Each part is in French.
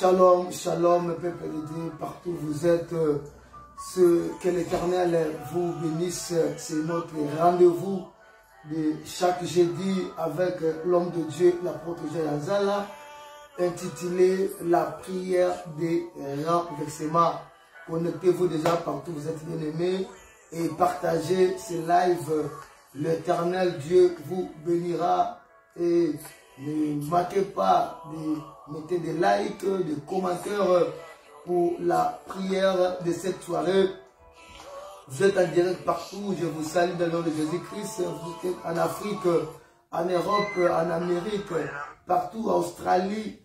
Shalom, shalom, peuple de Dieu, partout où vous êtes, que l'Éternel vous bénisse. C'est notre rendez-vous de chaque jeudi avec l'homme de Dieu, l'apôtre Jayazala, intitulé La prière des renversements. Connectez-vous déjà partout où vous êtes bien-aimés et partagez ce live. L'Éternel Dieu vous bénira et ne manquez pas de mettre des likes, des commentaires pour la prière de cette soirée. Vous êtes en direct partout, je vous salue dans le nom de Jésus-Christ. Vous êtes en Afrique, en Europe, en Amérique, partout, en Australie,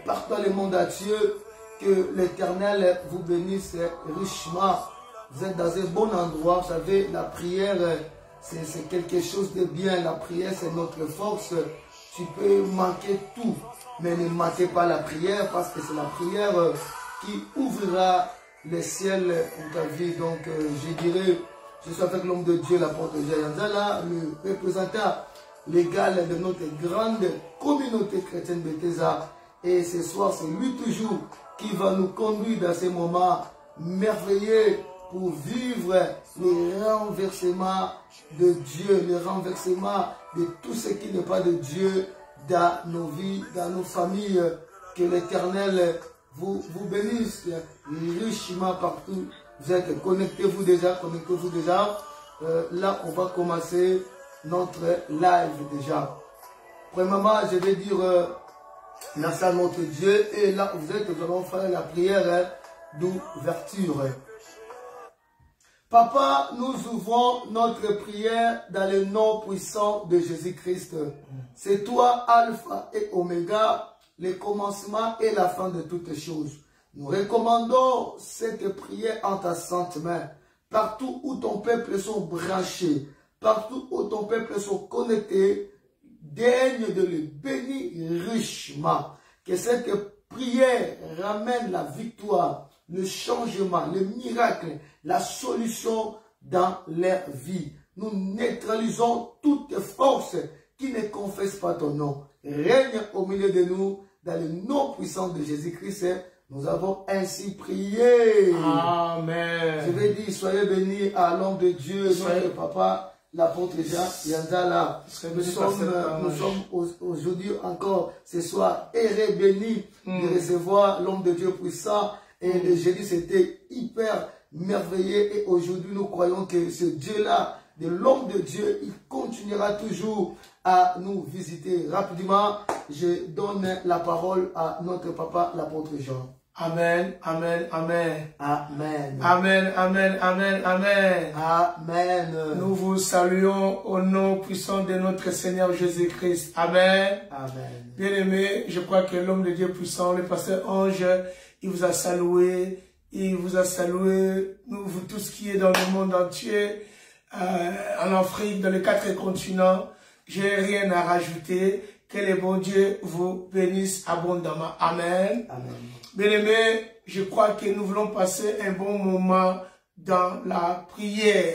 partout dans le monde entier. Que l'Éternel vous bénisse richement. Vous êtes dans un bon endroit. Vous savez, la prière, c'est quelque chose de bien. La prière, c'est notre force. Tu peux manquer tout, mais ne manquez pas la prière, parce que c'est la prière qui ouvrira le ciel en ta vie. Donc, je dirais, je suis avec l'homme de Dieu, l'apôtre Jayazala, le représentant légal de notre grande communauté chrétienne Bethesda. Et ce soir, c'est lui toujours qui va nous conduire dans ces moments merveilleux pour vivre les renversements de Dieu, les renversements de tout ce qui n'est pas de Dieu dans nos vies, dans nos familles. Que l'Éternel vous bénisse richement partout. Vous êtes, connectez-vous déjà, connectez-vous déjà. Là, on va commencer notre live déjà. Premièrement, je vais dire merci à notre Dieu. Et là, vous êtes, nous allons faire la prière d'ouverture. Papa, nous ouvrons notre prière dans le nom puissant de Jésus-Christ. C'est toi, Alpha et Oméga, le commencement et la fin de toutes choses. Nous recommandons cette prière en ta sainte main. Partout où ton peuple sont branchés, partout où ton peuple sont connectés, daigne de le bénir richement. Que cette prière ramène la victoire, le changement, le miracle, la solution dans leur vie. Nous neutralisons toute force qui ne confesse pas ton nom. Règne au milieu de nous, dans le nom puissant de Jésus-Christ. Nous avons ainsi prié. Amen. Je vais dire, soyez bénis à l'homme de Dieu, notre papa, l'apôtre Jayazala. Nous sommes aujourd'hui encore, ce soir, heureux, bénis de recevoir l'homme de Dieu puissant. Et le jeudi, c'était hyper merveilleux. Et aujourd'hui, nous croyons que ce Dieu-là, de l'homme de Dieu, il continuera toujours à nous visiter. Rapidement, je donne la parole à notre papa, l'apôtre Jean. Amen, amen, amen. Amen. Amen, amen, amen, amen. Amen. Nous vous saluons au nom puissant de notre Seigneur Jésus-Christ. Amen. Amen. Bien-aimé, je crois que l'homme de Dieu puissant, le pasteur Ange, il vous a salué. Il vous a salué, vous tous qui êtes dans le monde entier, en Afrique, dans les 4 continents. Je n'ai rien à rajouter. Que le bon Dieu vous bénisse abondamment. Amen. Amen. Bien-aimés, je crois que nous voulons passer un bon moment dans la prière.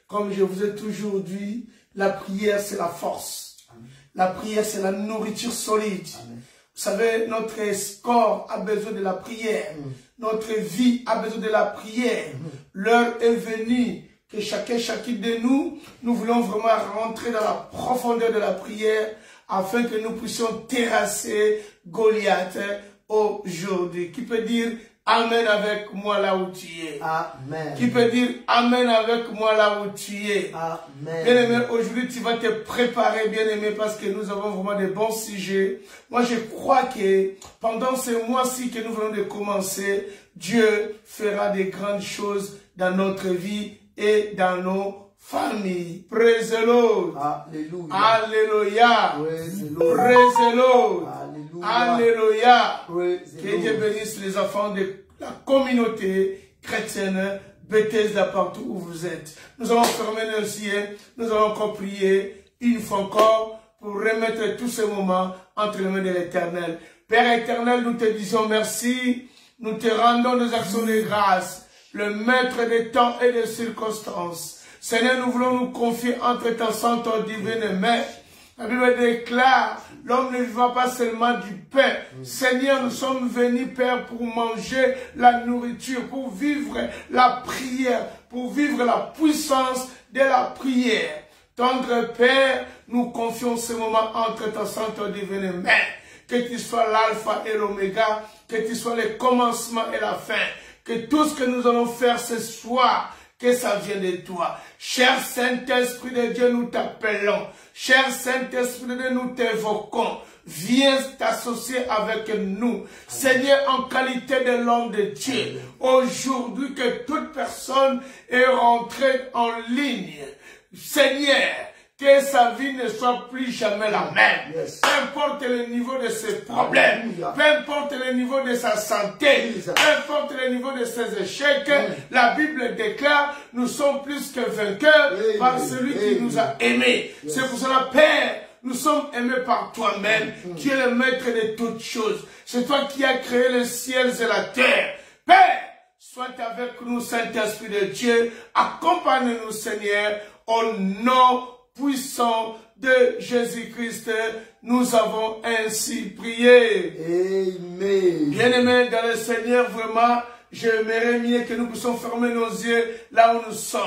Comme je vous ai toujours dit, la prière c'est la force. Amen. La prière c'est la nourriture solide. Amen. Vous savez, notre corps a besoin de la prière. Notre vie a besoin de la prière. L'heure est venue que chacune de nous, nous voulons vraiment rentrer dans la profondeur de la prière afin que nous puissions terrasser Goliath aujourd'hui. Qui peut dire Amen avec moi là où tu es? Amen. Qui peut dire Amen avec moi là où tu es? Amen. Bien-aimé, aujourd'hui tu vas te préparer, bien-aimé, parce que nous avons vraiment de bons sujets. Moi je crois que pendant ce mois-ci que nous venons de commencer, Dieu fera de grandes choses dans notre vie et dans nos familles. Praise the Lord. Alléluia. Alléluia. Praise the Lord. Praise the Lord. Alléluia. Alléluia. Praise the Que Dieu Lord. bénisse les enfants de la communauté chrétienne Bethesda partout où vous êtes. Nous allons fermer nos yeux. Nous allons encore prier une fois encore pour remettre tous ces moments entre les mains de l'Éternel. Père éternel, nous te disons merci. Nous te rendons nos actions de grâce, le maître des temps et des circonstances. Seigneur, nous voulons nous confier entre ta sainte divine main. La Bible déclare, l'homme ne vivra pas seulement du pain. Seigneur, nous sommes venus, Père, pour manger la nourriture, pour vivre la prière, pour vivre la puissance de la prière. Tendre Père, nous confions ce moment entre ta sainte divine main. Que tu sois l'alpha et l'oméga, que tu sois le commencement et la fin. Que tout ce que nous allons faire ce soir, que ça vienne de toi. Cher Saint-Esprit de Dieu, nous t'appelons. Cher Saint-Esprit de Dieu, nous t'évoquons. Viens t'associer avec nous. Seigneur, en qualité de l'homme de Dieu, aujourd'hui que toute personne est rentrée en ligne. Seigneur, que sa vie ne soit plus jamais la même. Peu importe le niveau de ses problèmes, peu importe le niveau de sa santé, peu importe le niveau de ses échecs, la Bible déclare, nous sommes plus que vainqueurs par celui qui nous a aimés. C'est pour cela, Père, nous sommes aimés par toi-même. Tu es le maître de toutes choses. C'est toi qui as créé les ciels et la terre. Père, sois avec nous, Saint-Esprit de Dieu. Accompagne-nous, Seigneur, au nom puissant de Jésus-Christ, nous avons ainsi prié. Amen. Bien-aimés dans le Seigneur, vraiment, j'aimerais mieux que nous puissions fermer nos yeux là où nous sommes.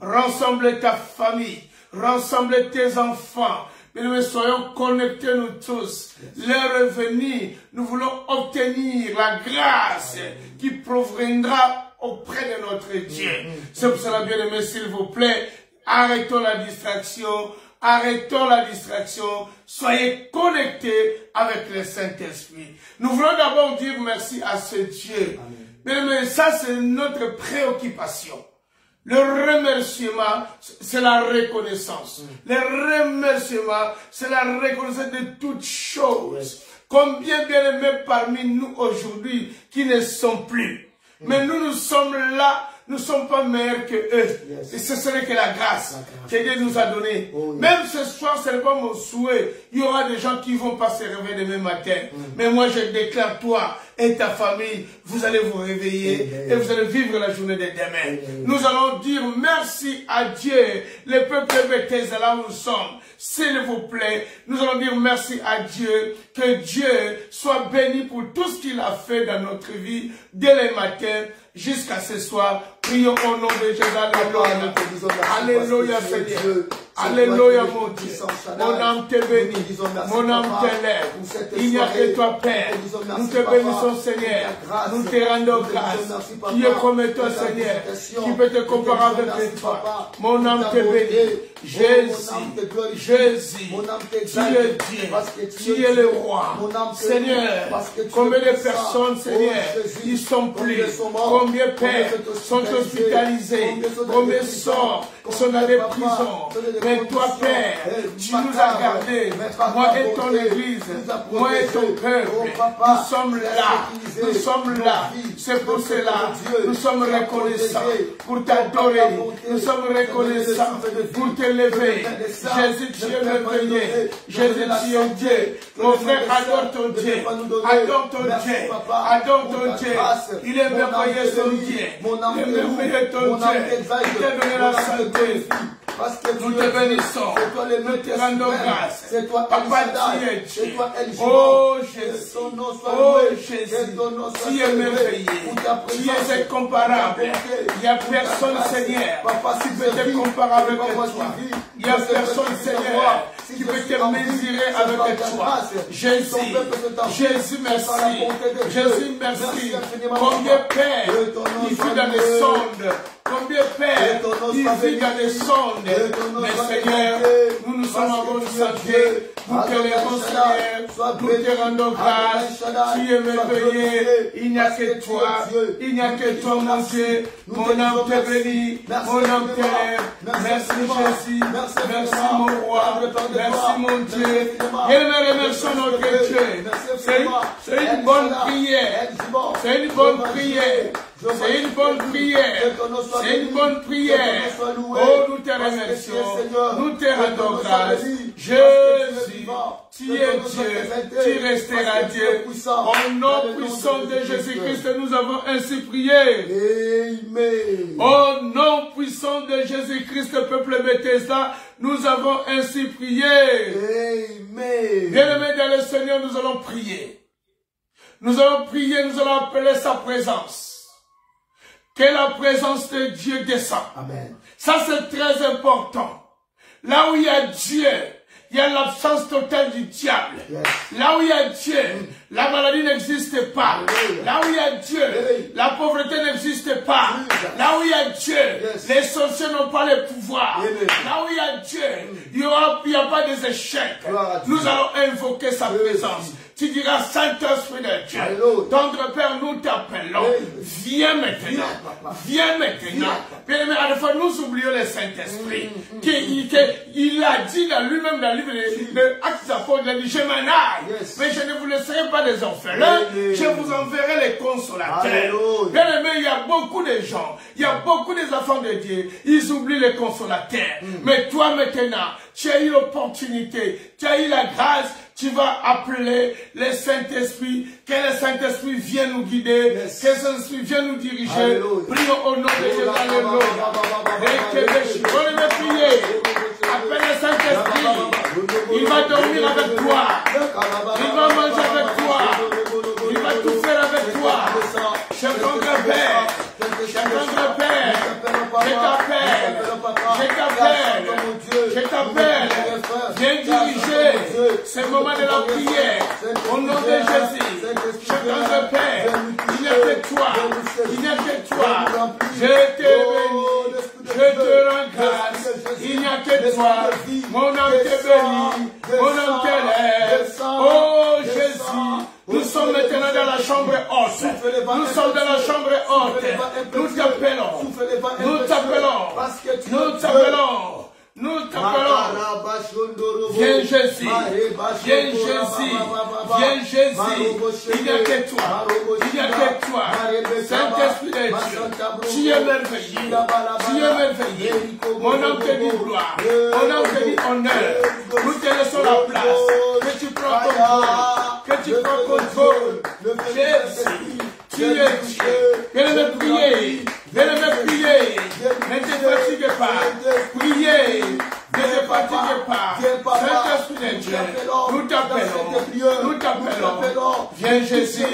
Rassemble ta famille, rassemble tes enfants. Bien-aimés, soyons connectés nous tous. L'heure est venue, nous voulons obtenir la grâce qui proviendra auprès de notre Dieu. C'est pour cela, bien-aimés, s'il vous plaît, arrêtons la distraction, soyez connectés avec le Saint-Esprit. Nous voulons d'abord dire merci à ce Dieu. Mais ça, c'est notre préoccupation. Le remerciement, c'est la reconnaissance. Le remerciement, c'est la reconnaissance de toutes choses. Combien bien-aimés parmi nous aujourd'hui qui ne sont plus. Mais nous sommes là. Nous ne sommes pas meilleurs que eux. Et ce serait que la grâce que Dieu nous a donnée. Même ce soir, ce n'est pas mon souhait. Il y aura des gens qui ne vont pas se réveiller demain matin. Mais moi, je déclare, toi et ta famille, vous allez vous réveiller et vous allez vivre la journée de demain. Nous allons dire merci à Dieu. Le peuple Bethesda, là où nous sommes. S'il vous plaît, nous allons dire merci à Dieu. Que Dieu soit béni pour tout ce qu'il a fait dans notre vie dès le matin jusqu'à ce soir. Prions au nom de Jésus. Alléluia. Alléluia, Seigneur. Alléluia, mon Dieu. Mon âme te bénit. Mon âme t'élève. Il n'y a que toi, Père. Nous te bénissons, Seigneur. Nous te rendons grâce. Qui est comme toi, Seigneur. Qui peut te comparer avec toi. Mon âme te bénit. Jésus, tu es Dieu, tu es le roi. Seigneur, combien de personnes, Seigneur, qui sont pris, combien de pères sont hospitalisés, combien sont dans des prisons. Mais toi, Père, tu nous as gardés, moi et ton Église, moi et ton peuple, nous sommes là, c'est pour cela, nous sommes reconnaissants pour t'adorer, nous sommes reconnaissants pour te lever. Jésus, tu es merveilleux. Jésus, tu es Dieu. Mon frère, adore ton Dieu. Adore ton Dieu. Adore ton Dieu. Il est merveilleux ton Dieu. Il est merveilleux ton Dieu. Il t'a donné la santé. Nous te bénissons. Nous te rendons grâce. Papa, tu es Dieu. Oh Jésus. Oh Jésus. Tu es merveilleux. Tu es incomparable. Il n'y a personne, Seigneur, qui peut te comparer avec toi. Il n'y a personne, Seigneur, qui peut te mesurer avec toi. Jésus, Jésus, merci. Jésus, merci. Combien Père, il vit dans les sondes. Combien Père, il vit dans les sondes. Mais Seigneur, nous sommes en bonne santé. Nous te lèvons, Seigneur. Nous te rendons grâce. Tu es merveilleux. Il n'y a que toi. Il n'y a que toi, mon Dieu. Mon âme te bénit. Mon âme te lève. Merci Jésus. Merci mon roi. Merci mon Dieu. Et nous remercions notre Dieu. C'est une bonne prière. C'est une bonne prière. C'est une bonne prière. C'est une bonne prière. Oh, nous te remercions. Nous te rendons grâce. Jésus, tu es Dieu, tu resteras Dieu. Au nom puissant de Jésus-Christ, nous avons ainsi prié. Amen. Au nom puissant de Jésus-Christ, peuple Bethesda, nous avons ainsi prié. Amen. Bien-aimés dans le Seigneur, nous allons prier. Nous allons prier, nous allons appeler sa présence. Que la présence de Dieu descende. Amen. Ça, c'est très important. Là où il y a Dieu, il y a l'absence totale du diable. Yes. Là où il y a Dieu, la maladie n'existe pas. Alléluia. Là où il y a Dieu, la pauvreté n'existe pas. Là où il y a Dieu, Yes. les sorciers n'ont pas le pouvoir. Amen. Là où il y a Dieu, il n'y a pas des échecs. Gloire à Dieu. Nous allons invoquer sa présence. Tu diras, Saint-Esprit de Dieu, Alléluia. tendre Père, nous t'appelons. Amen. Viens maintenant. Papa. Viens maintenant. Bien-aimé, à la fois, nous oublions le Saint-Esprit. Il a dit dans lui-même dans le livre de Actes des Apôtres, il a dit, je m'en aille, Yes. mais je ne vous laisserai pas des orphelins, Amen. je vous enverrai les consolateurs. Alléluia. Bien-aimé, il y a beaucoup de gens, il y a beaucoup des enfants de Dieu, ils oublient les consolateurs. Mais toi maintenant, tu as eu l'opportunité, tu as eu la grâce, tu vas appeler le Saint-Esprit, que le Saint-Esprit vienne nous guider, Yes. que le Saint-Esprit vienne nous diriger. Alléluia. Prions au nom de Jésus. Alléluia. On va prier. Appelle le Saint-Esprit. Il va dormir avec toi. Il va manger avec toi. Il va tout faire avec toi. Cher grand-père, je t'appelle, viens diriger ce moment de la prière, au nom de Jésus. Cher grand-père, il n'y a que toi, il n'y a que toi, je te bénis, je te rends grâce, il n'y a que toi, mon âme te bénit, mon âme te lève, oh Jésus. Nous sommes maintenant dans la chambre haute. Nous sommes dans la chambre haute. Nous t'appelons. Nous t'appelons. Nous t'appelons. Nous t'appelons. Viens Jésus. Viens Jésus. Viens Jésus. Il n'y a que toi. Il n'y a que toi. Saint-Esprit de Dieu. Tu es merveilleux. Tu es merveilleux. Mon âme te dit gloire. Mon âme te dit honneur. Nous te laissons la place. Que tu prends ton contrôle. Que tu prends contrôle. Jésus. Tu es Dieu. Viens me prier. Viens me prier. Ne te fatigue pas. Priez. Ne te fatigue pas. Saint-Esprit de Dieu. Nous t'appelons. Nous t'appelons. Viens Jésus.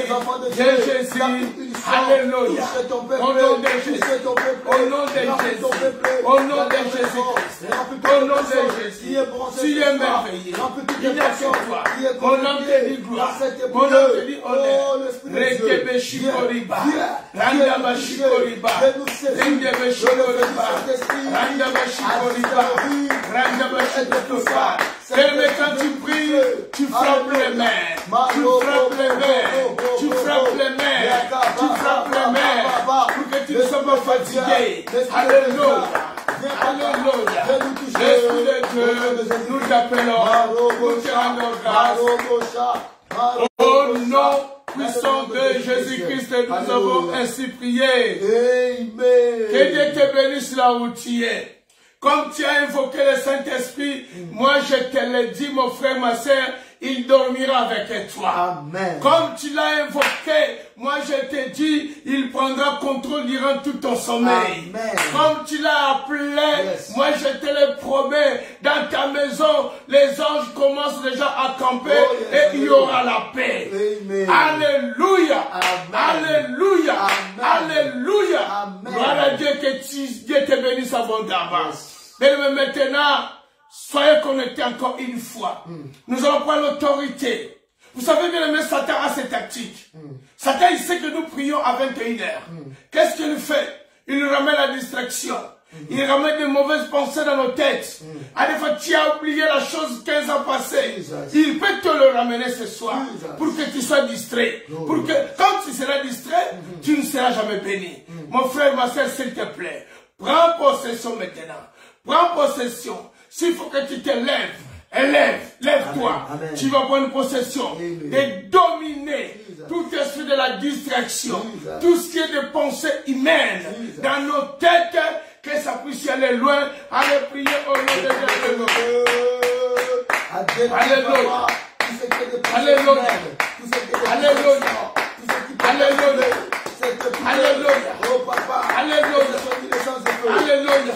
Viens Jésus. Alléluia. Au nom de Jésus. Au nom de Jésus. Au nom de Jésus. Au nom de Jésus. Tu es merveilleux. Il n'y a que toi. Mon âme te dit gloire. Mon âme te dit honneur. Rekebe shikoriba. Randaba shikoriba. Rendebe shikoriba. Randaba shikoriba. Randaba shikoriba. Mais quand tu pries, tu frappes les mains. Tu frappes les mains. Tu frappes les mains. Tu frappes les mains. Pour que tu ne sois pas fatigué. Alléluia. Alléluia. L'Esprit de Dieu, nous t'appelons. Nous te rendons grâce. Au nom puissant de Jésus-Christ, nous avons ainsi prié. Amen. Que Dieu te bénisse là où tu es. Comme tu as invoqué le Saint-Esprit, moi je te le dis, mon frère, ma soeur, il dormira avec toi. Amen. Comme tu l'as invoqué, moi je te dis, il prendra contrôle durant tout ton sommeil. Amen. Comme tu l'as appelé, Yes. moi je te le promets, dans ta maison, les anges commencent déjà à camper yes. et il y aura la paix. Amen. Alléluia. Amen. Alléluia. Amen. Alléluia. Amen. Gloire à Dieu, que Dieu te bénisse abondamment. Mais maintenant, soyez connectés encore une fois. Nous allons prendre l'autorité. Vous savez bien aimé, Satan a ses tactiques. Satan, il sait que nous prions à 21h. Qu'est-ce qu'il fait? Il nous ramène la distraction. Il ramène des mauvaises pensées dans nos têtes. À des fois, tu as oublié la chose 15 ans passée. Il peut te le ramener ce soir pour que tu sois distrait. Pour que, quand tu seras distrait, tu ne seras jamais béni. Mon frère, ma soeur, s'il te plaît, prends possession maintenant. Prends possession. S'il faut que tu te lèves, lève-toi. Tu vas prendre possession et dominer tout esprit de la distraction, tout ce qui est de pensée humaine dans nos têtes, que ça puisse aller loin. Allez prier au nom de Dieu. Alléluia. Alléluia. Alléluia. Alléluia. Alléluia. Oh papa. Alléluia. Alléluia.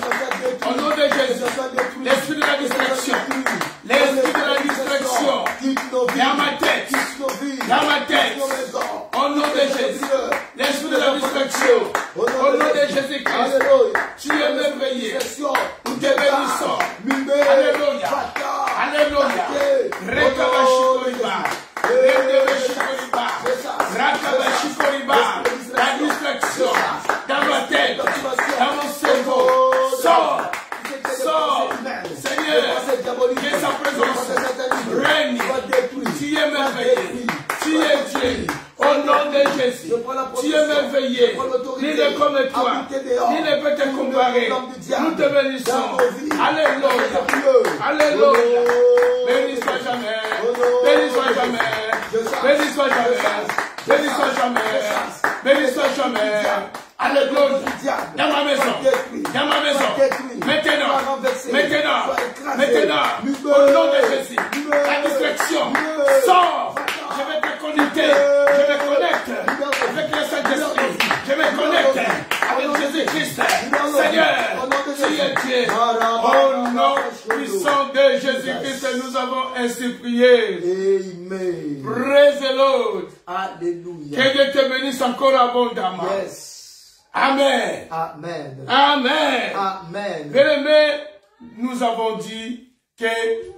Au nom de Jésus. L'esprit de la distraction. L'esprit de la distraction. Dans ma tête. Dans ma tête. Au nom de Jésus. L'esprit de la distraction. Au nom de Jésus-Christ. Tu es merveilleux. Nous te bénissons. Alléluia. Alléluia. Rekabashikoriba. Rekabashikoriba. Rakabashikoriba. La distraction. Dans ma tête. Dans mon cerveau. Sors. Sors. Seigneur. Que sa présence règne. Tu es merveilleux. Tu es Dieu. Au nom de Jésus, tu es merveilleux. Nul n'est comme toi. Nul ne peut te comparer. Nous te bénissons. Alléluia. Alléluia. Béni soit jamais. Béni soit jamais. Béni soit jamais. Béni soit jamais. Béni soit jamais. Alléluia. Dans ma maison. Dans ma maison. Maintenant. Au nom de Jésus. La distraction. Sors. Je vais te connecter. Je me connecte avec le Saint-Esprit. Je me connecte avec Jésus-Christ. Seigneur, tu es Dieu. Au nom puissant de Jésus-Christ, nous avons ainsi prié. Amen. Praise the Lord. Alléluia. Que Dieu te bénisse encore abondamment. Yes. Amen. Amen. Amen. Amen. Bien-aimés, nous avons dit que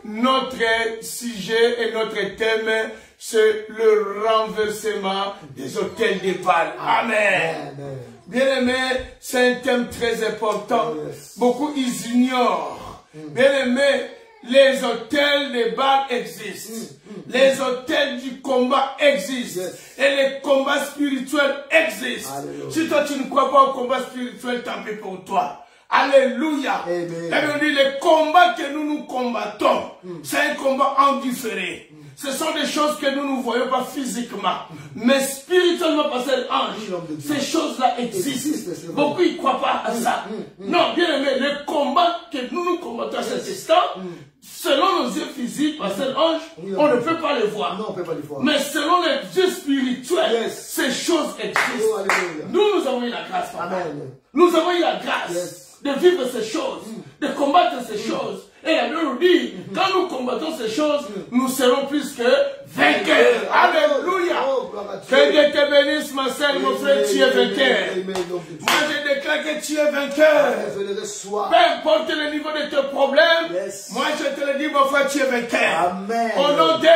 notre sujet et notre thème, c'est le renversement des autels de Baal. Amen. Bien-aimé, c'est un thème très important. Yes. Beaucoup ils ignorent. Bien-aimé, les autels de Baal existent. Les autels du combat existent. Yes. Et les combats spirituels existent. Alléluia. Si toi tu ne crois pas au combat spirituel, tant pis pour toi. Alléluia. Amen. Et on dit, les combats que nous combattons, c'est un combat enduré. Ce sont des choses que nous ne voyons pas physiquement, mais spirituellement par cet ange, ces choses-là existent. Beaucoup ne croient pas à ça. Non, bien aimé, les combats que nous combattons à cet instant, selon nos yeux physiques, par cet ange, on ne peut pas les voir. Non, on peut pas les voir. Mais selon les yeux spirituels, ces choses existent. Nous avons eu la grâce, papa. Nous avons eu la grâce de vivre ces choses, de combattre ces choses. Et la Bible nous dit, quand nous combattons ces choses, nous serons plus que vainqueurs. Alléluia. Que Dieu te bénisse, ma sœur, mon frère, tu es vainqueur. Moi, je déclare que tu es vainqueur. Peu importe le niveau de tes problèmes, moi, je te le dis, mon frère, tu es vainqueur. Amen. Au nom de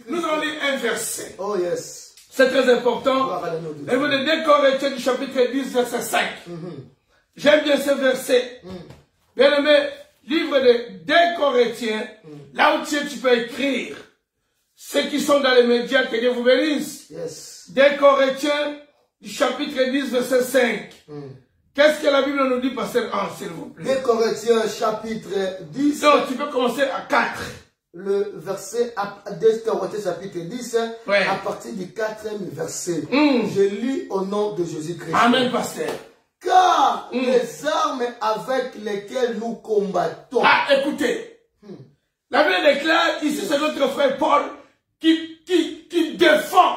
nous allons lire un verset. Oh yes. C'est très important. Le livre de 2 Corinthiens du chapitre 10, verset 5. J'aime bien ce verset. Bien aimé, livre de 2 Corinthiens, là où tu peux écrire. Ceux qui sont dans les médias, que Dieu vous bénisse. Yes. 2 Corinthiens du chapitre 10, verset 5. Qu'est-ce que la Bible nous dit, pasteur Ange, s'il vous plaît? 2 Corinthiens chapitre 10. Donc, tu peux commencer à 4. Le verset, 2 Corinthiens chapitre 10, à partir du 4e verset. Je lis au nom de Jésus-Christ. Amen, pasteur. Car les armes avec lesquelles nous combattons. Ah, écoutez. La Bible déclare, ici c'est notre frère Paul qui défend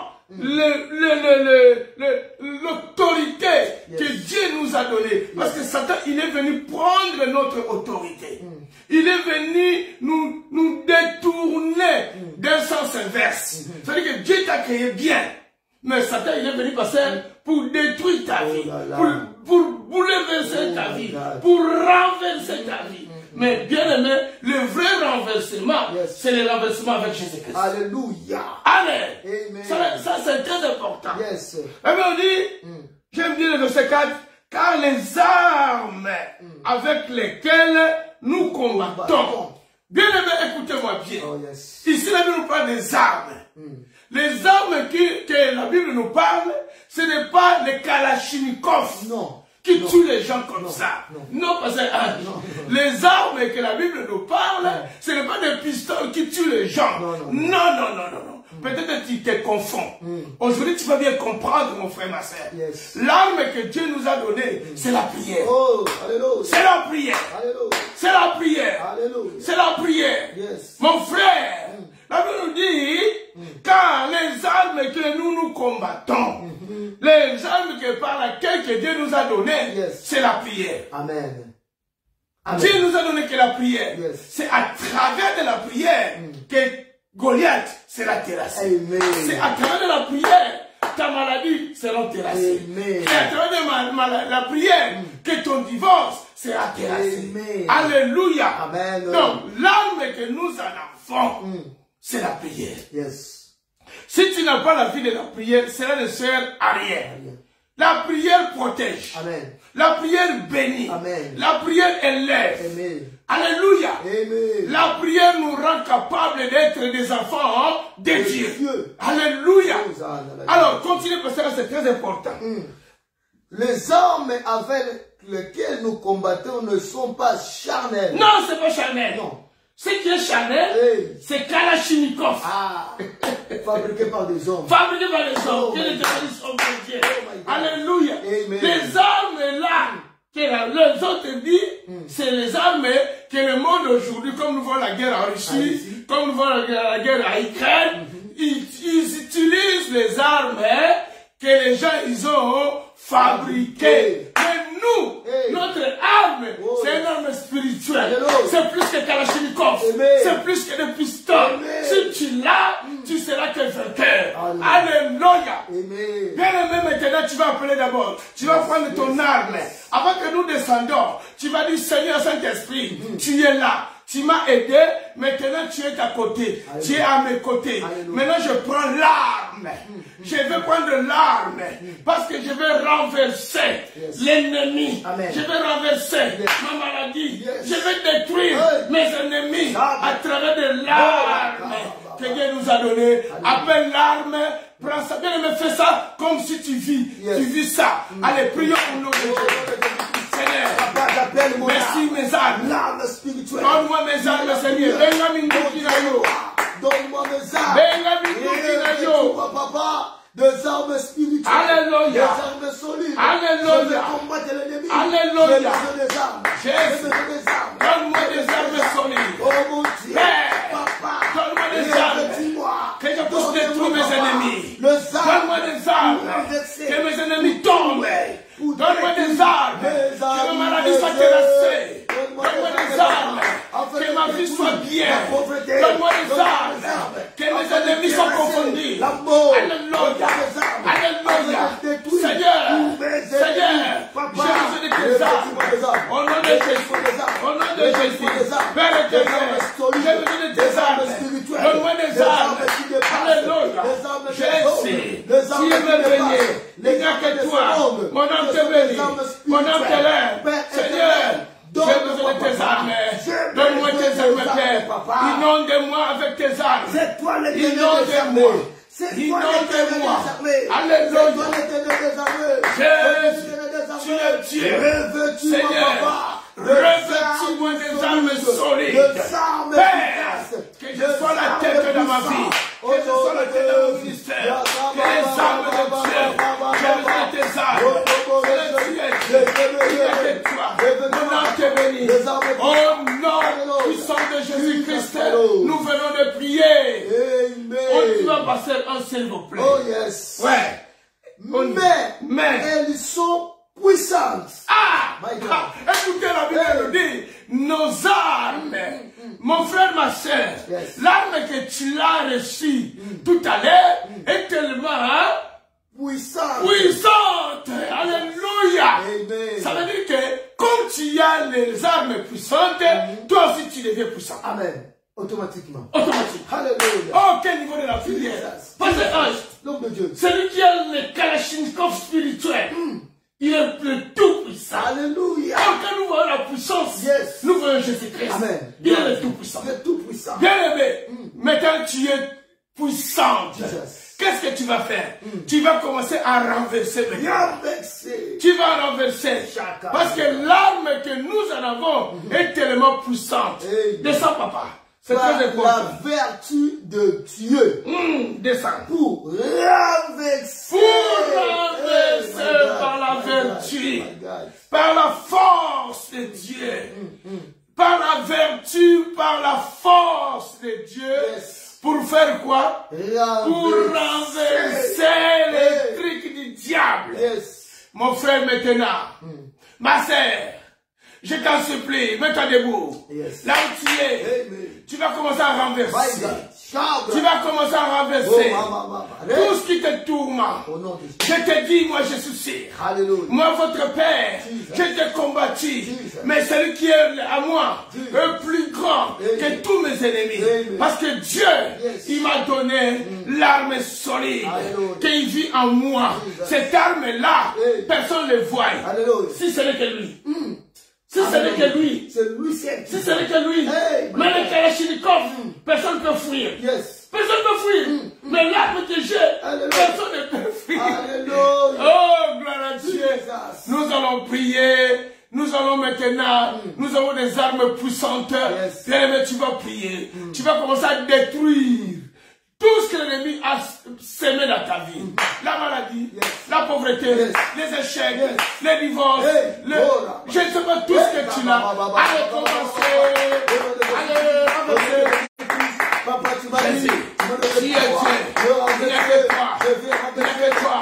l'autorité que Dieu nous a donnée. Parce que Satan, il est venu prendre notre autorité. Il est venu nous détourner d'un sens inverse. C'est-à-dire que Dieu t'a créé bien. Mais Satan, il est venu passer pour détruire ta vie, pour bouleverser ta vie, pour renverser ta vie. Mais bien aimé, le vrai renversement, c'est le renversement avec Jésus-Christ. Alléluia. Amen. Amen. Ça c'est très important. Yes. Et bien on dit, j'aime bien le verset 4, car les armes avec lesquelles nous combattons. Bien aimé, écoutez-moi bien. Oh, yes. Ici, la Bible nous parle des armes. Les armes que la Bible nous parle, ce n'est pas les Kalachnikov qui tuent les gens comme ça. Non, parce que les armes que la Bible nous parle, ce n'est pas des pistolets qui tuent les gens. Non. Peut-être que tu te confonds. Aujourd'hui, tu vas bien comprendre, mon frère, ma soeur. L'arme que Dieu nous a donnée, c'est la prière. Oh, alléluia. C'est la prière. Alléluia. C'est la prière. Alléluia. C'est la prière. Yes. Mon frère, la Bible nous dit, car les armes que nous combattons, les armes que par laquelle que Dieu nous a données, Yes. c'est la prière. Amen. Amen. Dieu nous a donné que la prière. Yes. C'est à travers de la prière que Goliath sera terrassé. Amen. C'est à travers de la prière ta maladie sera terrassée. Amen. C'est à travers de la prière que ton divorce sera terrassé. Amen. Alléluia. Amen. Donc, l'arme que nous en avons, c'est la prière. Yes. Si tu n'as pas la vie de la prière, cela ne sert à rien. La prière protège. Amen. La prière bénit. Amen. La prière élève. Amen. Alléluia. Amen. La prière nous rend capables d'être des enfants de Dieu. Alléluia. Alors, continuez parce que c'est très important. Les armes avec lesquelles nous combattons ne sont pas charnelles. Non, c'est pas charnel. Non. Ce qui est charnel, c'est Kalachnikov. Ah, fabriqué par des hommes. Fabriqué par les hommes. Oh Que my les terroristes ont Dieu. my God. Alléluia. Amen. Les armes là, que les autres disent, c'est les armes que le monde aujourd'hui, comme nous voyons la guerre en Russie, comme nous voyons la guerre en Ukraine, ils utilisent les armes que les gens ils ont fabriquées. Mais nous, notre arme, c'est une arme spirituelle. C'est plus que Kalachnikov. C'est plus que des pistons. Si tu l'as, tu seras que vainqueur. Alléluia. Bien aimé, maintenant, tu vas appeler d'abord. Tu vas prendre ton arme. Avant que nous descendons, tu vas dire, Seigneur Saint-Esprit, tu es là. Tu m'as aidé, maintenant tu es à côté. Tu es à mes côtés. Maintenant je prends l'arme. Je vais prendre l'arme parce que je vais renverser l'ennemi. Je vais renverser ma maladie. Je vais détruire mes ennemis à travers de l'arme que Dieu nous a donné. Appelle l'arme. Prends ça. Bien aimé, fais ça comme si tu vis. Tu vis ça. Allez, prions au nom de Dieu. Seigneur, merci mes armes. L'arme spirituelle. Donne-moi mes armes, Seigneur. Donne-moi mes armes. Papa, des armes spirituelles. Alléluia. Des armes solides. Alléluia. Je vais combattre l'ennemi. Alléluia. J'ai besoin des armes. Jésus. J'ai besoin des armes. Donne-moi des armes solides. Oh mon Dieu. Père, Papa. donne-moi des armes. Que je puisse détruire mes ennemis. Donne-moi des armes. Que mes ennemis tombent. Donne-moi des armes. Que ma maladie soit terrassée. Donne-moi des armes. Que ma vie soit bien. Donne-moi des armes. Que mes ennemis soient confondus. Alléluia. Alléluia. Seigneur. Seigneur. J'ai besoin de tes armes. Au nom de Jésus. Au nom de Jésus. Père éternel. J'ai besoin de tes armes. Donne-moi des armes. Alléluia. Jésus. Si je me bénis, il n'y a que toi. Mon âme te bénit. Mon âme te lève. Seigneur. J'ai besoin de tes armes. Donne-moi tes armes, Père. Inonde-moi avec tes armes. Inonde-moi. Inonde-moi. Alléluia. Jésus, tu es Dieu. Seigneur, revêtis-moi des armes solides. Père, que je sois la tête dans ma vie. Que je sois la tête dans mon ministère. Que les armes de Dieu. J'ai besoin de tes armes. Tu es Dieu. Il n'y a que toi. Mon âme te bénit. Au nom puissant de Jésus-Christ, nous venons de prier. On va passer un s'il vous plaît. Oh yes. Ouais. Mais elles sont puissantes. Écoutez, la Bible nous dit, nos armes, mon frère, ma soeur, l'arme que tu as reçue tout à l'heure est tellement puissante. Alléluia. Amen. Ça veut dire que comme tu as les armes puissantes, toi aussi tu deviens puissant. Amen. Automatiquement. Automatique. Alléluia. Oh, quel niveau de la prière. Parce que l'homme de Dieu. celui qui a le Kalachnikov spirituel, il est le tout puissant. Alléluia. Quand nous voyons la puissance, nous voyons Jésus-Christ. Amen. Il est le tout puissant. Il est tout puissant. Bien aimé, maintenant tu es puissante. Qu'est-ce que tu vas faire? Tu vas commencer à renverser maintenant. Tu vas renverser. Parce que l'arme que nous en avons est tellement puissante. Descends, papa. C'est très important. La vertu de Dieu. Descends. Pour renverser. Par la vertu. Par la force de Dieu. par la vertu, par la force de Dieu, pour faire quoi? Pour renverser les trucs du diable. Mon frère, maintenant, ma sœur, je t'en supplie, mets-toi debout. Là où tu es, tu vas commencer à renverser. Tu vas commencer à renverser tout ce qui te tourmente. Je te dis, moi je suis sûr. Moi, votre Père, je t'ai combattu. Mais celui qui est à moi est plus grand que tous mes ennemis. Parce que Dieu, il m'a donné l'arme solide qui vit en moi. Cette arme-là, personne ne le voit. Si ce n'est que lui. Si ce n'est que lui, si ce n'est que lui, mais le Kalachnikov, personne ne peut fuir. Personne ne peut fuir. Mais l'arme que j'ai, personne ne peut fuir. Oh, gloire à Dieu. Nous allons prier. Nous allons maintenant, nous avons des armes puissantes. Mais tu vas prier. Tu vas commencer à détruire tout ce que l'ennemi a semé dans ta vie. La maladie, la pauvreté, les échecs, les divorces, je ne sais pas tout ce que tu as. Allez, commencer. Allez, avancer. Papa, tu m'as dit, qui est Dieu? Il n'y a que toi. Il n'y a que toi.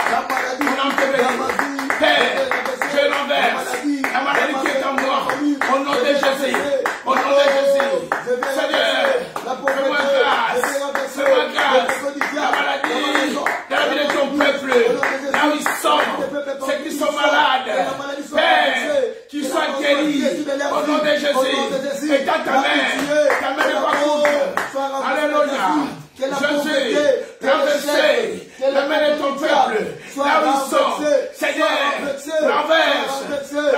On en peut Père, je renverse la maladie qui est en moi. Au nom de Jésus. Au nom de Jésus. Seigneur, fais-moi grâce. Fais-moi grâce. La maladie dans la vie de ton peuple. Là où ils sont. Ceux qui sont malades. Père, qu'ils soient guéris. Au nom de Jésus. Et dans ta main de parcours. Alléluia. Jésus, renversez la main de ton peuple. Là où ils sont. Seigneur, renverse. Ceux qui sont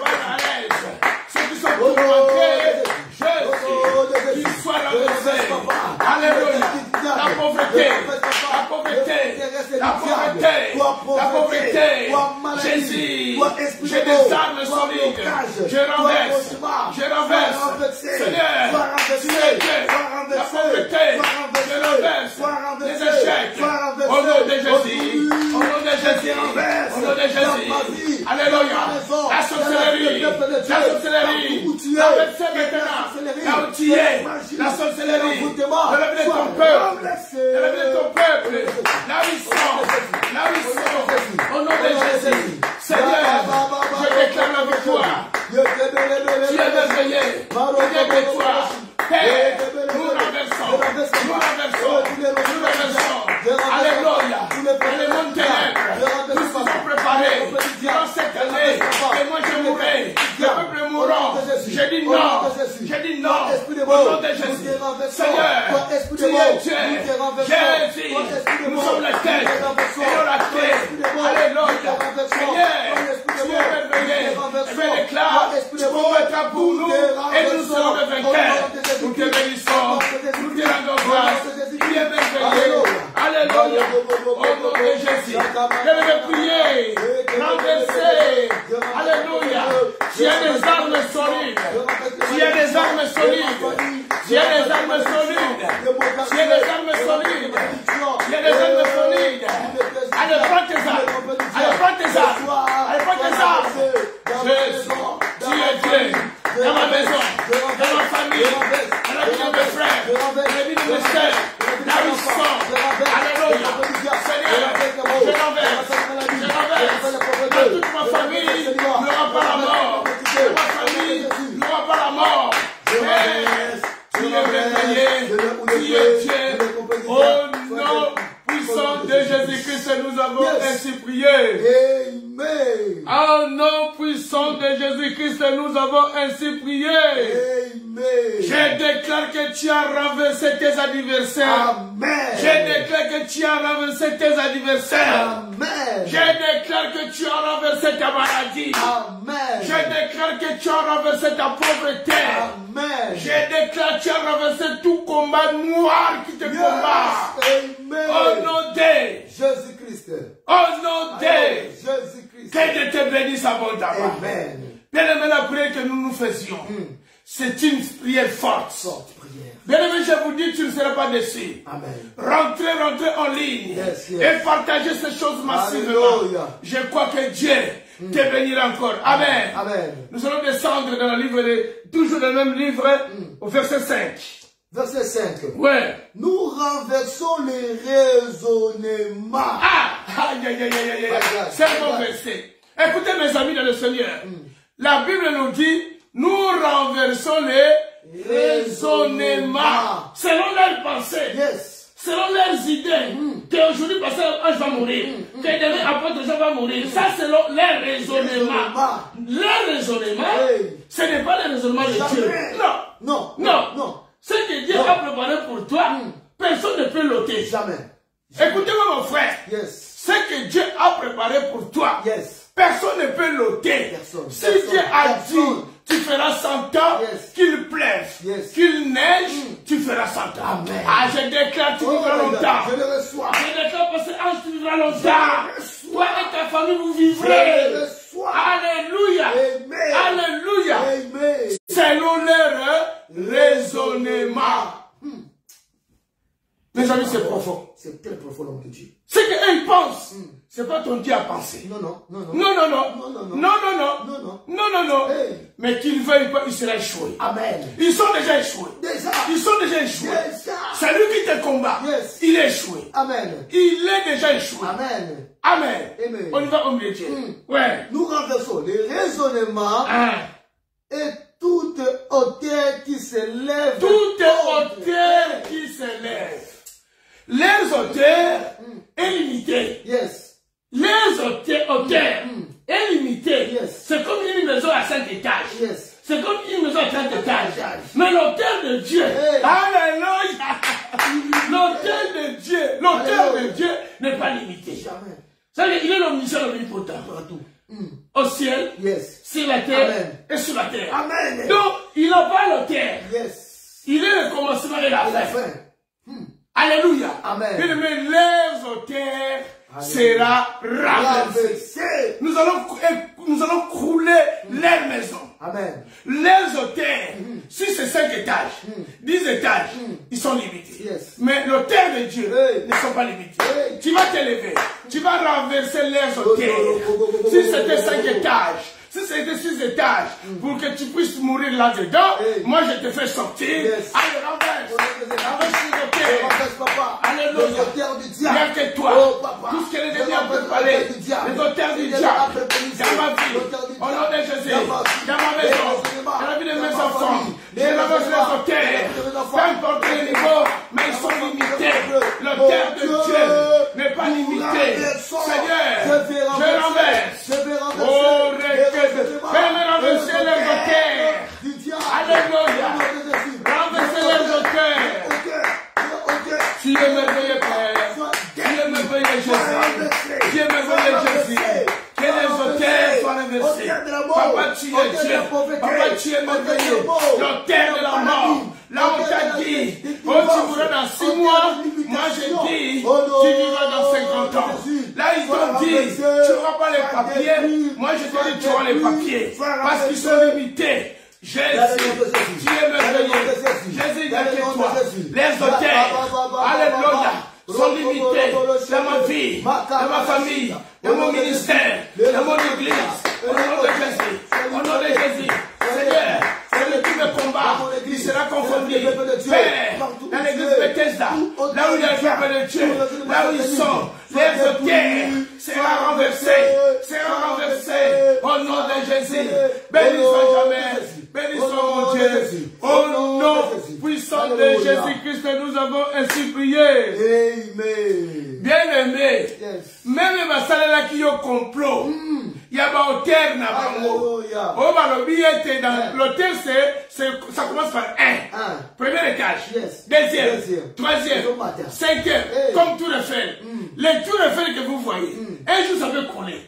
pas à l'aise. Ceux qui sont tourmentés. Jésus, qu'ils soient renversés. Alléluia. La pauvreté. Jésus, j'ai des armes solides. Je renverse. Seigneur, tu es Dieu. La pauvreté, je renverse. Les échecs. Au nom de Jésus. Au nom de Jésus. Au nom de Jésus. Alléluia. La sorcellerie. Renversez maintenant. Là où tu es. La sorcellerie. De la vie de ton peuple. Là où ils sont. Au nom de Jésus. Seigneur, je déclare la victoire. Tu es merveilleux. Tu es de toi. Père, nous renversons. Alléluia. Les mondes ténèbres, tous se sont préparés. Dans cette année, et moi je mourrai. Le peuple mourant. J'ai dit non. Au nom de Jésus. Seigneur, tu es Dieu. Jésus, nous sommes la tête et non la clé. Alléluia. Seigneur, tu es merveilleux. Je déclare, tu combattras pour nous et nous serons les vainqueurs. Nous te bénissons, nous te rendons grâce. Tu es merveilleux. Alléluia. Au nom de Jésus. Je vais prier, renverser. Alléluia. Tu as des armes solides. Tu as des armes solides. Tu as des armes solides. Tu as des armes solides. Tu as des armes solides. Allez, prends tes armes. Allez, prends tes armes. Allez, prends tes armes. Jésus, tu es Dieu. Dans ma maison, dans ma famille, dans la vie de mes frères, dans la vie de mes sœurs, là où ils sont. Alléluia. Seigneur, je renverse. Dans toute ma famille, il n'y aura pas la mort. Dans ma famille, il n'y aura pas la mort. Tu es merveilleux, tu es Dieu. Au nom puissant de Jésus-Christ, nous avons ainsi prié. Amen. Au nom puissant de Jésus-Christ, nous avons ainsi prié. Amen. Je déclare que tu as renversé tes adversaires. Amen. Je déclare que tu as renversé tes adversaires. Amen. Je déclare que tu as renversé ta maladie. Amen. Je déclare que tu as renversé ta pauvreté. Amen. Je déclare que tu as renversé tout combat noir qui te combat. Amen. Au nom de Jésus-Christ. Au nom de Jésus-Christ. que Dieu te bénisse abondamment. Amen. Bien aimé, la prière que nous nous faisions, c'est une prière forte. Forte prière. Bien aimé, je vous dis, tu ne seras pas déçu. Amen. Rentrez en ligne Yes, yes. et partagez ces choses massivement. Alléluia. Je crois que Dieu te bénira encore. Amen. Amen. Nous allons descendre dans le livre, toujours le même livre, au verset 5. Verset 5. Ouais. Nous renversons les raisonnements. Ah! Aïe, aïe, aïe, aïe, aïe. C'est un bon verset. Écoutez mes amis dans le Seigneur. La Bible nous dit, nous renversons les raisonnements. Selon leurs pensées. Yes. Selon leurs idées. Qu'aujourd'hui, pasteur Ange va mourir. Que demain, apôtre Jean va mourir. Ça, selon leurs raisonnements. Leurs raisonnements, ce n'est pas le raisonnement de Dieu. Non. Non. Ce que Dieu a préparé pour toi, personne ne peut l'ôter. Jamais. Écoutez-moi mon frère. Yes. Ce que Dieu a préparé pour toi, Yes. personne ne peut l'ôter. Si Dieu a dit, tu feras 100 ans, qu'il pleuve, qu'il neige, tu feras 100 ans. Amen. Ah, je déclare, tu vivras longtemps. Je le reçois. Je déclare, parce que tu vivras longtemps. Toi et ta famille, vous vivrez. Je le reçois. Alléluia. Amen. Alléluia. Amen. Selon leur raisonnement. Mes amis, c'est profond. C'est très profond, l'homme de Dieu. Ce qu'ils pensent, c'est pas ton Dieu à penser. Non. Hey. Mais qu'ils veuillent pas, il sera échoué. Amen. Ils sont déjà échoués. Ils sont déjà échoués. C'est lui qui te combat. Yes. Il est échoué. Amen. Il est déjà échoué. Amen. Amen. Amen. On y va au milieu de Dieu. Ouais. Nous renversons les raisonnements et toute hauteur qui s'élève. Toute hauteur qui s'élève. Les hauteurs illimitées. Yes. Les hauteurs illimitées. Yes. C'est comme une maison à 5 étages. Yes. C'est comme une maison à 30 étages. Mais l'auteur de Dieu, alléluia, l'auteur de Dieu n'est pas limité. Jamais. C'est-à-dire, il est l'omniscient, l'omnipotent. Partout. Au ciel, sur la terre et sur la terre. Amen. Donc, il n'a pas l'auteur. Yes. Il est le commencement et la fin. fin. Alléluia. Amen. Mais les auteurs sera renversé. Nous allons crouler leurs maisons. Amen. Les auteurs, si c'est 5 étages, 10 étages, ils sont limités. Yes. Mais l'auteur de Dieu ne sont pas limités. Tu vas t'élever, tu vas renverser les auteurs. Si c'était 5 étages, si c'était 6 étages, pour que tu puisses mourir là-dedans, moi je te fais sortir. Allez, renverse. Renverse les auteurs. Alléluia. Il n'y a que toi. Tout ce que les ennemis ont préparé, les auteurs du diable, dans ma vie, au nom de Jésus, dans ma maison, dans la vie de mes enfants, je renverse les auteurs. Peu importe le niveau, mais ils sont limités. L'auteur de Dieu n'est pas limité. Seigneur, je renverse. Oh, fais-le renverser les auteurs. Alléluia. Renverser les auteurs. Tu es merveilleux, Père. Tu es merveilleux, Jésus. Tu es merveilleux, Jésus. Que les auteurs soient renversés. Papa, tu es Dieu. Papa, tu es merveilleux. L'auteur de la mort. Là, on t'a dit, oh, tu mourras dans 6 mois. Moi, je dis, tu vivras dans 50 ans. Là, ils t'ont dit, tu n'auras pas les papiers. Moi, je te dis, tu auras les papiers. Parce qu'ils sont limités. Jésus, tu es merveilleux. Jésus, il n'y a que toi. Les auteurs, alléluia, sont limités dans ma vie, dans ma famille, dans mon ministère, dans mon église. Au nom de Jésus, au nom de Jésus. Seigneur, celui qui me combat, il sera confondu. Père, dans l'église Bethesda, là où il y a le peuple de Dieu, là où ils sont, les auteurs sera renversé, au nom de Jésus. Béni soit jamais, béni soit mon Dieu. Au nom puissant de Jésus-Christ, nous avons ainsi prié. Amen. Bien-aimé, même ma salle là qui est au complot, il y a un hôtel n'a pas mot. Oh, bah, le billet était dans l'hôtel, ça commence par 1. Premier étage. Deuxième. Troisième. Cinquième. Comme tout Eiffel. Les tours Eiffel que vous voyez, un jour ça peut couler.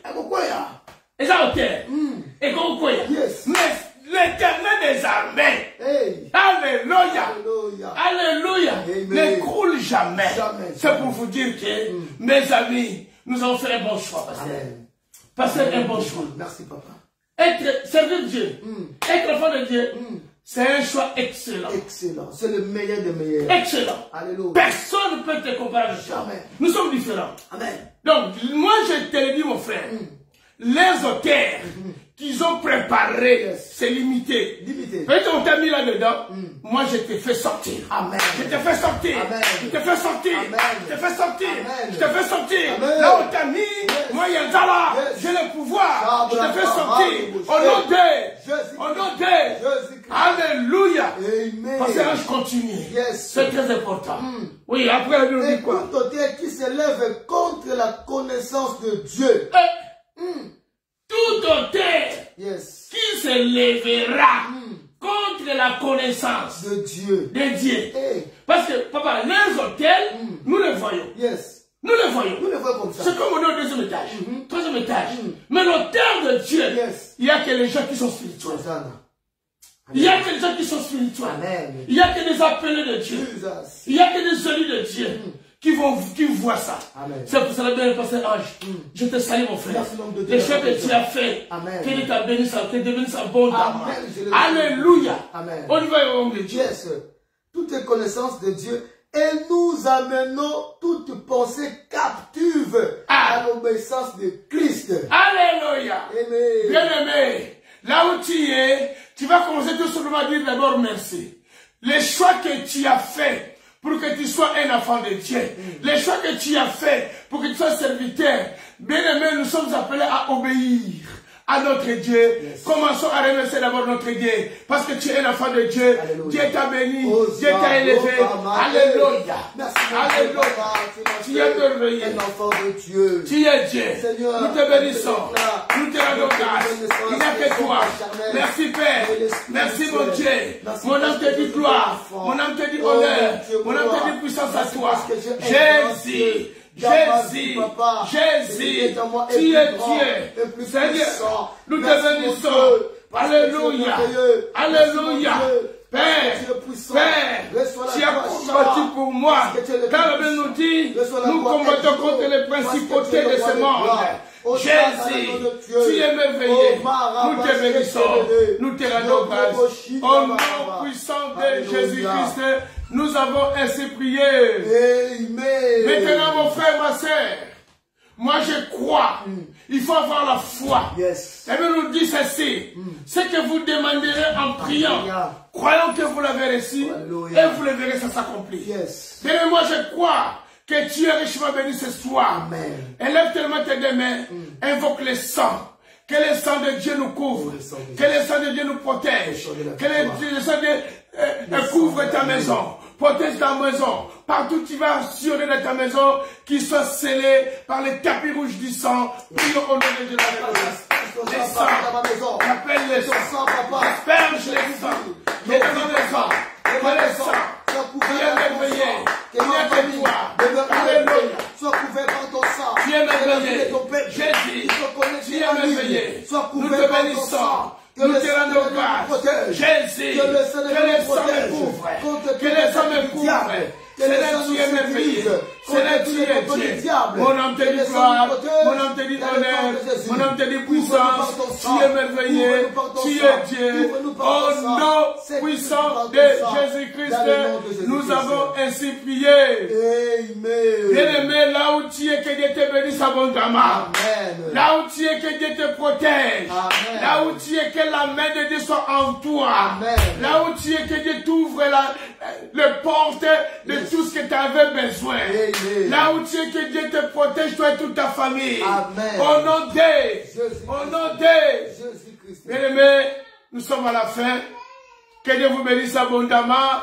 Et ça, hôtel. Et qu'on quoi? Mais l'Éternel des armées, alléluia, ne coule jamais. C'est pour vous dire que, mes amis, nous avons fait un bon choix. Passer un bon choix. Merci, papa. Servir Dieu, être enfant de Dieu, c'est un choix excellent. Excellent. C'est le meilleur des meilleurs. Excellent. Alléluia. Personne ne peut te comparer avec toi. Jamais. Nous sommes différents. Amen. Donc, moi, je te le dis, mon frère, les auteurs qu'ils ont préparés, c'est limité. Peut-être on t'a mis là-dedans, moi je t'ai fait sortir. Amen. Je t'ai fait sortir. Amen. Je t'ai fait sortir. Amen. Je t'ai fait sortir. Amen. Je t'ai fait sortir. Amen. Là où on t'a mis, moi il y a ça là. J'ai le pouvoir. Je t'ai fait sortir. Au nom de Jésus. Au nom de Jésus. Alléluia. Amen. Parce que là je continue. C'est très important. Oui, après la Bible dit quoi? Tout auteur qui s'élève contre la connaissance de Dieu. Tout auteur qui se lèvera contre la connaissance de Dieu. Parce que, papa, les hôtels, nous les voyons. Nous les voyons. Nous les voyons comme ça. C'est comme on est au deuxième étage, troisième étage. Mais l'autel de Dieu, il n'y a que les gens qui sont spirituels. Il n'y a que les gens qui sont spirituels. Il n'y a que des appelés de Dieu. Il n'y a que des élus de Dieu. Qui voient ça. C'est pour cela, bien, pasteur Ange. Je te salue, mon frère. Les choses que tu as fait, que Dieu t'a béni, que Dieu bénisse abondamment. Alléluia. On y va au nom de Dieu. Toutes connaissances de Dieu, et nous amenons toute pensée captive à l'obéissance de Christ. Alléluia. Bien-aimé, là où tu es, tu vas commencer tout simplement à dire d'abord merci. Les choix que tu as faits, pour que tu sois un enfant de Dieu. Les choix que tu as fait pour que tu sois serviteur. Bien-aimé, nous sommes appelés à obéir à notre Dieu. Commençons à remercier d'abord notre Dieu. Parce que tu es un enfant de Dieu. Alléluia. Dieu t'a béni. Dieu t'a élevé. Alléluia. Merci. Alléluia. Tu es merveilleux. Un enfant de Dieu. Tu es Dieu. Seigneur, nous te bénissons. Nous te rendons grâce. Il n'y a que toi. Merci Père. Merci mon Dieu. Mon âme te dit gloire. Mon âme te dit honneur. Mon âme te dit puissance à toi. Jésus. Jésus, Jésus, tu es Dieu. Seigneur, nous te bénissons. Alléluia. Alléluia. Père, tu as combattu pour moi. Car la Bible nous dit, nous combattons contre les principautés de ce monde. Jésus, tu es merveilleux. Nous te bénissons. Nous te rendons grâce. Au nom puissant de Jésus-Christ, nous avons ainsi prié. Maintenant, mon frère, ma soeur, moi je crois. Il faut avoir la foi. La Bible nous dit ceci. Ce que vous demanderez en priant, croyant que vous l'avez reçu, et vous le verrez, ça s'accomplit. Mais moi je crois que tu es richement béni ce soir. Élève tellement tes deux mains, invoque le sang. Que le sang de Dieu nous couvre. Que le sang de Dieu nous protège. Que le sang de Dieu couvre ta maison. Protège ta maison. Partout tu vas assurer de ta maison qui soit scellée par les tapis rouges du sang. Prions au nom de Dieu. Les sangs. J'appelle les sangs. Asperge les sangs. Les sangs. Les sangs. Tu es merveilleux. Tu es que toi. Alléluia. Sois couvert par ton sang. Tu es merveilleux. Jésus. Tu es merveilleux. Nous te bénissons. Nous te rendons grâce. Jésus. Que le sang me couvre. Que le sang me couvre. Seigneur, tu es merveilleux. Seigneur, tu es Dieu. Mon âme te dit gloire. Mon âme te dit honneur. Mon âme te dit puissance. Tu es merveilleux. Tu es Dieu. Au nom puissant de Jésus-Christ, nous avons ainsi prié. Bien-aimé, là où tu es, que Dieu te bénisse abondamment. Là où tu es, que Dieu te protège. Là où tu es, que la main de Dieu soit en toi. Là où tu es, que Dieu t'ouvre le porte de tout ce que tu avais besoin. Là où tu es, que Dieu te protège, toi et toute ta famille. Au nom de Jésus-Christ. Bien-aimés, nous sommes à la fin. Que Dieu vous bénisse abondamment.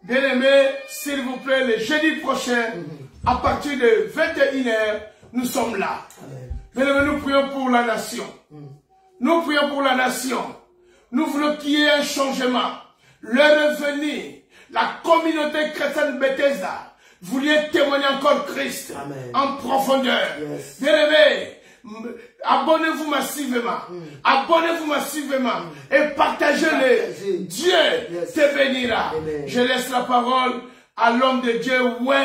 Bien-aimés, s'il vous plaît, le jeudi prochain, à partir de 21h, nous sommes là. Bien-aimés, nous prions pour la nation. Nous prions pour la nation. Nous voulons qu'il y ait un changement. Le revenu. La communauté chrétienne Bethesda voulait témoigner encore Christ en profondeur. Bien-aimés, abonnez-vous massivement. Abonnez-vous massivement et partagez-le. Dieu te bénira. Je laisse la parole à l'homme de Dieu, loin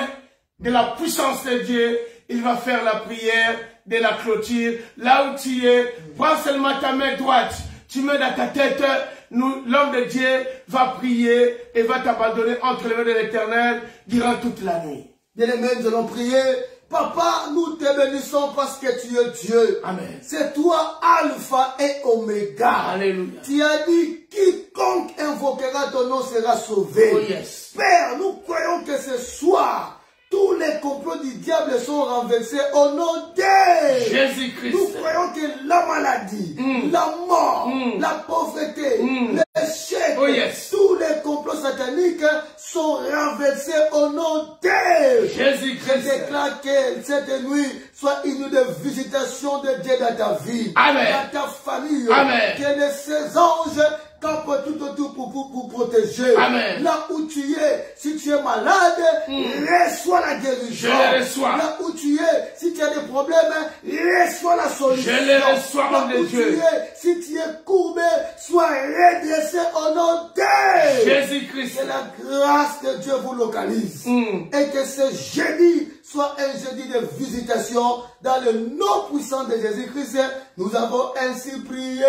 de la puissance de Dieu. Il va faire la prière de la clôture. Là où tu es, prends seulement ta main droite. Tu mets dans ta tête, l'homme de Dieu va prier et va t'abandonner entre les mains de l'Éternel durant toute la nuit. Bien-aimés, nous allons prier Papa, nous te bénissons parce que tu es Dieu. Amen. C'est toi, Alpha et Oméga. Alléluia. Tu as dit, quiconque invoquera ton nom sera sauvé. Oh yes. Père, nous croyons que ce soir, tous les complots du diable sont renversés au nom de Jésus-Christ. Nous croyons que la maladie, la mort, la pauvreté, l'échec, oh yes. tous les complots sataniques sont renversés au nom de Jésus-Christ. Je déclare que cette nuit soit une nuit de visitation de Dieu dans ta vie, Amen. dans ta famille. Amen. Que ces anges campent tout autour pour protéger. Amen. Là où tu es, si tu es malade, reçois la guérison. Je le reçois. Là où tu es, si tu as des problèmes, reçois la solution. Je le reçois, là mon où Dieu. tu es, si tu es courbé, sois redressé au nom de Jésus-Christ. Que la grâce de Dieu vous localise. Et que ce jeudi soit un jeudi de visitation dans le nom puissant de Jésus-Christ. Nous avons ainsi prié.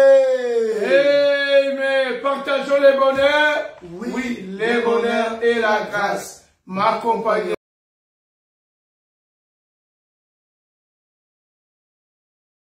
Amen. Partageons les bonheurs. Oui, les bonheurs et la grâce m'accompagnent.